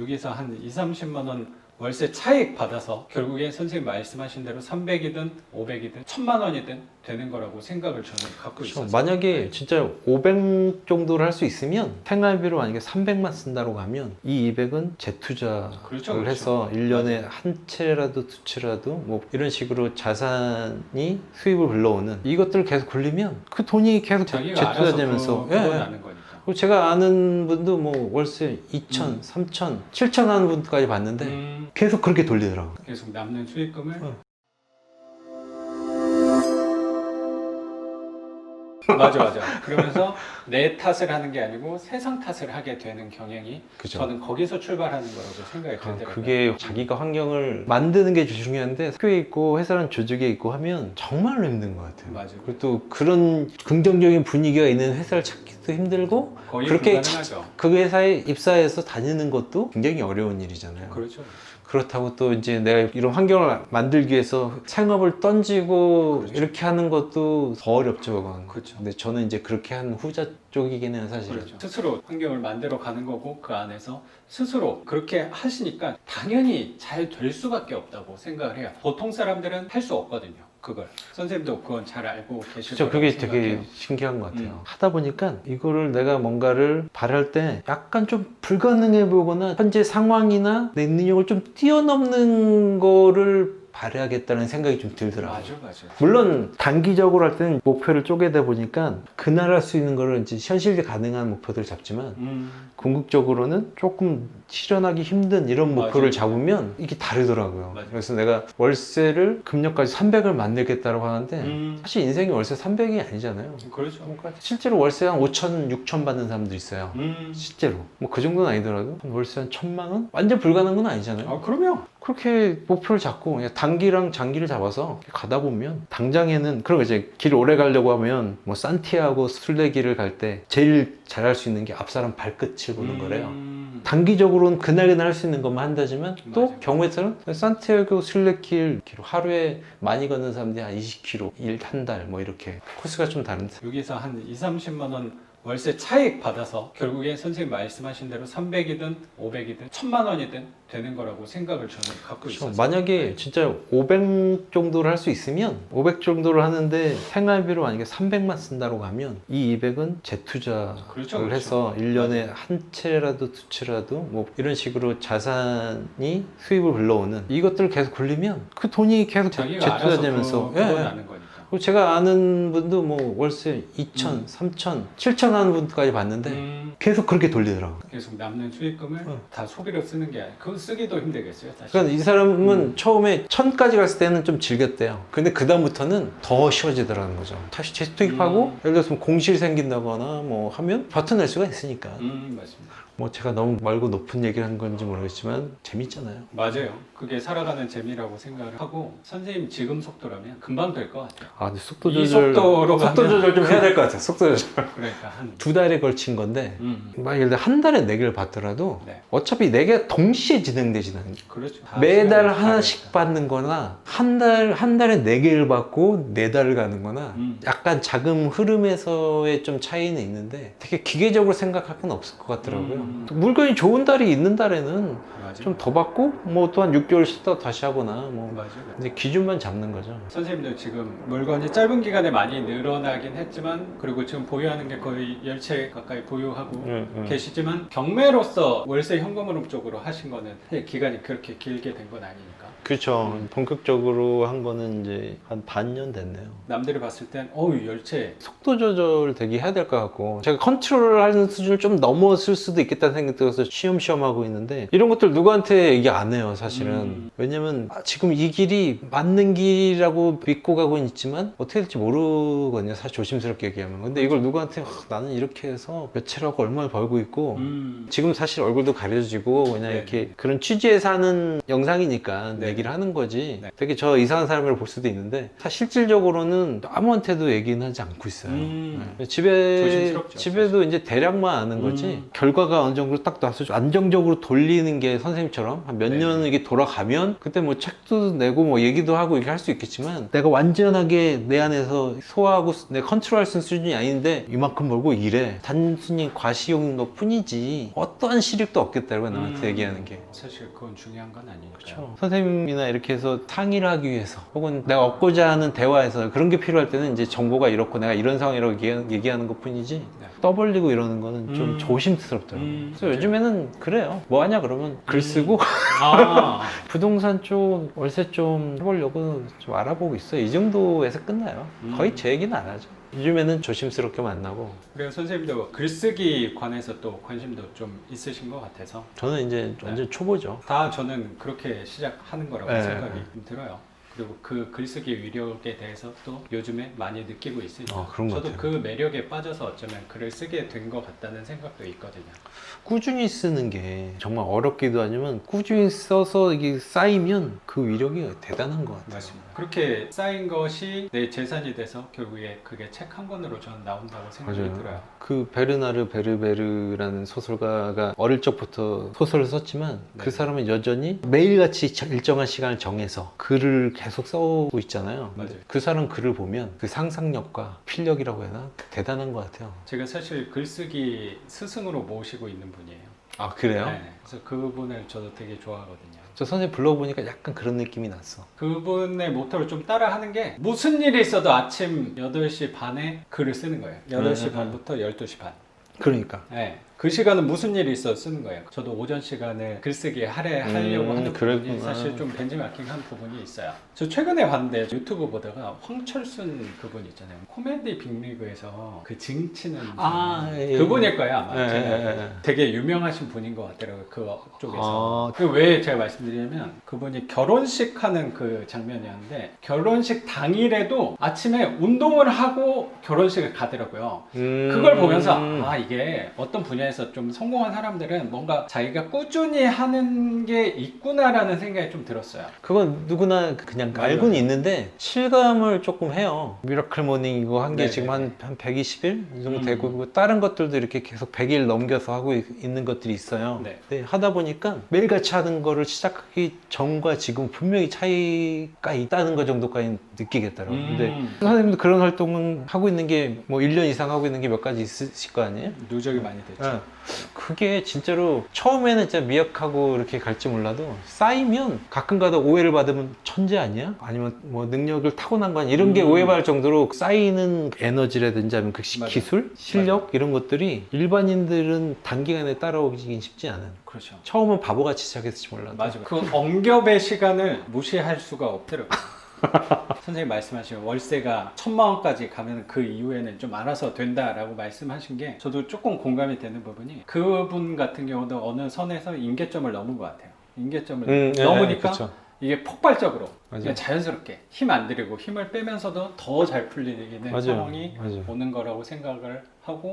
여기서 한 2, 30만 원 월세 차익 받아서 결국에 선생님 말씀하신 대로 300이든 500이든 1000만 원이든 되는 거라고 생각을 저는 갖고 있어요. 만약에 진짜 500 정도를 할 수 있으면 생활비로 만약에 300만 쓴다고 하면 이 200은 재투자를 그렇죠. 해서 1년에 맞아요. 한 채라도 두 채라도 뭐 이런 식으로 자산이 수입을 불러오는 이것들을 계속 굴리면 그 돈이 계속 자기가 알아서 재투자되면서 나는 거니까. 그리고 제가 아는 분도 뭐 월세 2천, 3천, 7천 하는 분까지 봤는데 계속 그렇게 돌리더라고요. 계속 남는 수익금을 맞아. 그러면서 내 탓을 하는 게 아니고 세상 탓을 하게 되는 경향이 그죠. 저는 거기서 출발하는 거라고 생각이 들더라고요. 그게 자기가 환경을 만드는 게 중요한데 학교에 있고 회사는 조직에 있고 하면 정말로 힘든 것 같아요. 맞아요. 그리고 또 그런 긍정적인 분위기가 있는 회사를 찾기도 힘들고 거의 그렇게 불가능하죠. 그 회사에 입사해서 다니는 것도 굉장히 어려운 일이잖아요. 그렇죠. 그렇다고 또 이제 내가 이런 환경을 만들기 위해서 창업을 던지고 그렇죠. 이렇게 하는 것도 더 어렵죠. 그건. 그렇죠. 근데 저는 이제 그렇게 한 후자 쪽이긴 해요, 사실은. 그렇죠. 스스로 환경을 만들어 가는 거고 그 안에서 스스로 그렇게 하시니까 당연히 잘 될 수밖에 없다고 생각을 해요. 보통 사람들은 할 수 없거든요. 그걸 선생님도 그건 잘 알고 계실 그렇죠. 거라고 그게 생각해요. 되게 신기한 것 같아요. 하다 보니까 이거를 내가 뭔가를 바랄 때 약간 좀 불가능해 보거나 현재 상황이나 내 능력을 좀 뛰어넘는 거를 바라야겠다는 생각이 좀 들더라고요. 맞아. 물론 단기적으로 할 때는 목표를 쪼개다 보니까 그날 할 수 있는 거를 이제 현실이 가능한 목표들을 잡지만 궁극적으로는 조금 실현하기 힘든 이런 목표를 맞아요. 잡으면 이게 다르더라고요. 맞아요. 그래서 내가 월세를 금년까지 300을 만들겠다고 하는데 사실 인생이 월세 300이 아니잖아요. 그렇죠. 그러니까 실제로 월세 한 5천, 6천 받는 사람도 있어요. 실제로. 뭐 그 정도는 아니더라도 한 월세 한 1000만 원? 완전 불가능한 건 아니잖아요. 아, 그럼요. 그렇게 목표를 잡고 그냥 단기랑 장기를 잡아서 가다 보면 당장에는 그리고 이제 길 오래 가려고 하면 뭐 산티아고 순례길을 갈 때 제일 잘할 수 있는 게 앞사람 발끝을 보는 거래요. 단기적으로는 그날 할 수 있는 것만 한다지만 또 맞아요. 경우에 따라서 산티아고 순례길 하루에 많이 걷는 사람들이 한 20km, 한 달 뭐 이렇게 코스가 좀 다른데 여기서 한 2, 30만 원 월세 차익 받아서 결국에 선생님 말씀하신 대로 300이든 500이든 1000만 원이든 되는 거라고 생각을 저는 갖고 있어요. 만약에 진짜 500 정도를 할 수 있으면 500 정도를 하는데 생활비로 만약에 300만 쓴다고 하면 이 200은 재투자를 그렇죠. 해서 1년에 한 채라도 두 채라도 뭐 이런 식으로 자산이 수입을 불러오는 이것들을 계속 굴리면 그 돈이 계속 자기가 알아서 재투자되면서 나는 거니까. 그리고 제가 아는 분도 뭐 월세 2천, 3천, 7천 하는 분까지 봤는데 계속 그렇게 돌리더라고요. 계속 남는 수익금을 다 소비로 쓰는 게 아니고 그거 쓰기도 힘들겠어요. 사실. 그러니까 이 사람은 처음에 1000까지 갔을 때는 좀 즐겼대요. 근데 그 다음부터는 더 쉬워지더라는 거죠. 다시 재투입하고 예를 들어서 공실 생긴다거나 뭐 하면 버텨낼 수가 있으니까. 맞습니다. 뭐 제가 너무 멀고 높은 얘기를 한 건지 모르겠지만 재밌잖아요. 맞아요. 그게 살아가는 재미라고 생각을 하고 선생님 지금 속도라면 금방 될 것 같아요. 아, 근데 속도 이 조절, 속도로 속도 가면 조절 좀 해야 될 것 같아요. 속도 조절. 그러니까 한 2달에 걸친 건데 막 예를 들어 한 달에 4개를 받더라도 네. 어차피 4개가 동시에 진행되지는 않아요. 그렇죠. 다 매달 시간이 하나씩 다르니까. 받는 거나 한 달에 4개를 받고 4달을 가는 거나 약간 자금 흐름에서의 좀 차이는 있는데 되게 기계적으로 생각할 건 없을 것 같더라고요. 물건이 좋은 달이 있는 달에는 맞아요. 좀 더 받고 뭐 또 한 6개월 쉬다 다시 하거나 뭐 맞아요. 근데 기준만 잡는 거죠. 선생님도 지금 물건이 짧은 기간에 많이 늘어나긴 했지만 그리고 지금 보유하는 게 거의 10채 가까이 보유하고 계시지만 경매로서 월세 현금흐름 쪽으로 하신 거는 사실 기간이 그렇게 길게 된 건 아니니까 그렇죠. 본격적으로 한 거는 이제 한 반년 됐네요. 남들이 봤을 땐 어우 10채 속도 조절 되게 해야 될 것 같고 제가 컨트롤하는 수준을 좀 넘었을 수도 있겠다는 생각이 들어서 쉬엄쉬엄 하고 있는데 이런 것들 누구한테 얘기 안 해요 사실은. 왜냐면 지금 이 길이 맞는 길이라고 믿고 가고 있지만 어떻게 될지 모르거든요 사실 조심스럽게 얘기하면. 근데 이걸 누구한테 나는 이렇게 해서 몇 채라고 얼마를 벌고 있고 지금 사실 얼굴도 가려지고 그냥 네. 이렇게 그런 취지에서 하는 영상이니까 네. 얘기를 하는 거지. 네. 되게 저 이상한 사람이라고 볼 수도 있는데 사실 실질적으로는 아무한테도 얘기는 하지 않고 있어요. 네. 조심스럽죠, 집에도 이제 대략만 아는 거지 결과가 어느 정도 딱 나서 좀 안정적으로 돌리는 게 선생님처럼 한 몇 네. 년 이게 돌아가면 그때 뭐 책도 내고 뭐 얘기도 하고 이렇게 할 수 있겠지만 내가 완전하게 내 안에서 소화하고 내 컨트롤할 수 있는 수준이 아닌데 이만큼 벌고 이래. 단순히 과시용인 것 뿐이지 어떠한 실익도 없겠다고 남한테 얘기하는 게. 사실 그건 중요한 건 아니니까. 그렇죠. 선생님이나 이렇게 해서 상의를 하기 위해서 혹은 내가 얻고자 하는 대화에서 그런 게 필요할 때는 이제 정보가 이렇고 내가 이런 상황이라고 얘기하는 것 뿐이지 네. 떠벌리고 이러는 거는 좀 조심스럽더라고요. 그래서 맞아요. 요즘에는 그래요. 뭐 하냐 그러면 글 쓰고 아, 부동산 쪽 월세 좀 해보려고 좀 알아보고 있어요. 이 정도에서 끝나요. 거의 제 얘기는 안 하죠. 요즘에는 조심스럽게 만나고 그리고 선생님도 글쓰기 관해서 또 관심도 좀 있으신 것 같아서 저는 이제 완전 초보죠. 다 저는 그렇게 시작하는 거라고 네. 생각이 좀 들어요. 그리고 그 글쓰기 위력에 대해서 또 요즘에 많이 느끼고 있으니까 그런 것 저도 같아요. 그 매력에 빠져서 어쩌면 글을 쓰게 된 것 같다는 생각도 있거든요. 꾸준히 쓰는 게 정말 어렵기도 하지만 꾸준히 써서 이게 쌓이면 그 위력이 대단한 것 같아요. 맞습니다. 그렇게 쌓인 것이 내 재산이 돼서 결국에 그게 책 한 권으로 저는 나온다고 생각이 맞아요. 들어요. 그 베르나르 베르베르라는 소설가가 어릴 적부터 소설을 썼지만 네. 그 사람은 여전히 매일같이 일정한 시간을 정해서 글을 계속 써오고 있잖아요. 맞아요. 그 사람 글을 보면 그 상상력과 필력이라고 해야 하나? 대단한 것 같아요. 제가 사실 글쓰기 스승으로 모시고 있는 분이에요. 아 그래요? 네, 그래서 그분을 저도 되게 좋아하거든요. 저 선생님 불러보니까 약간 그런 느낌이 났어. 그분의 모토를 좀 따라하는 게 무슨 일이 있어도 아침 8시 반에 글을 쓰는 거예요. 8시 반부터 12시 반. 그러니까. 네. 그 시간은 무슨 일이 있어 쓰는 거예요. 저도 오전 시간을 글쓰기에 할애하려고 하는 부분이 그랬구나. 사실 좀 벤치마킹한 부분이 있어요. 저 최근에 봤는데 유튜브 보다가 황철순 그분 있잖아요. 코미디 빅리그에서 그 징치는 예. 그분일 거예요 아마. 예, 제가 예, 예. 되게 유명하신 분인 것 같더라고요. 그 쪽에서. 아. 그 왜 제가 말씀드리냐면 그분이 결혼식 하는 그 장면이었는데 결혼식 당일에도 아침에 운동을 하고 결혼식을 가더라고요. 그걸 보면서 아 이게 어떤 분야에서 좀 성공한 사람들은 뭔가 자기가 꾸준히 하는 게 있구나라는 생각이 좀 들었어요. 그건 누구나 그냥 맞아요. 알고는 있는데 실감을 조금 해요. 미라클 모닝 이거 한 게 네, 지금 네, 한 120일 이 정도 되고 음. 있고 다른 것들도 이렇게 계속 100일 넘겨서 하고 있는 것들이 있어요. 네. 근데 하다 보니까 매일같이 하는 거를 시작하기 전과 지금 분명히 차이가 있다는 거 정도까지 느끼겠더라고요. 근데 선생님도 그런 활동은 하고 있는 게 뭐 1년 이상 하고 있는 게 몇 가지 있으실 거 아니에요? 누적이 많이 됐죠. 예. 그게 진짜로 처음에는 진짜 미약하고 이렇게 갈지 몰라도 쌓이면 가끔가다 오해를 받으면 천재 아니야? 아니면 뭐 능력을 타고난 거 아니야? 이런 게 오해받을 정도로 쌓이는 에너지라든지 아니면 그 맞아요. 기술, 실력 이런 것들이 일반인들은 단기간에 따라오긴 쉽지 않아요. 그렇죠. 처음은 바보같이 시작했을지 몰라도 맞아요. 그 엉겹의 시간을 무시할 수가 없더라고요. 선생님 말씀하신 월세가 1,000만 원까지 가면 그 이후에는 좀 알아서 된다라고 말씀하신 게 저도 조금 공감이 되는 부분이 그분 같은 경우도 어느 선에서 임계점을 넘은 것 같아요. 임계점을 넘으니까 그쵸. 이게 폭발적으로 맞아요. 그냥 자연스럽게 힘 안 들이고 힘을 빼면서도 더 잘 풀리는 맞아요. 상황이 맞아요. 오는 거라고 생각을 하고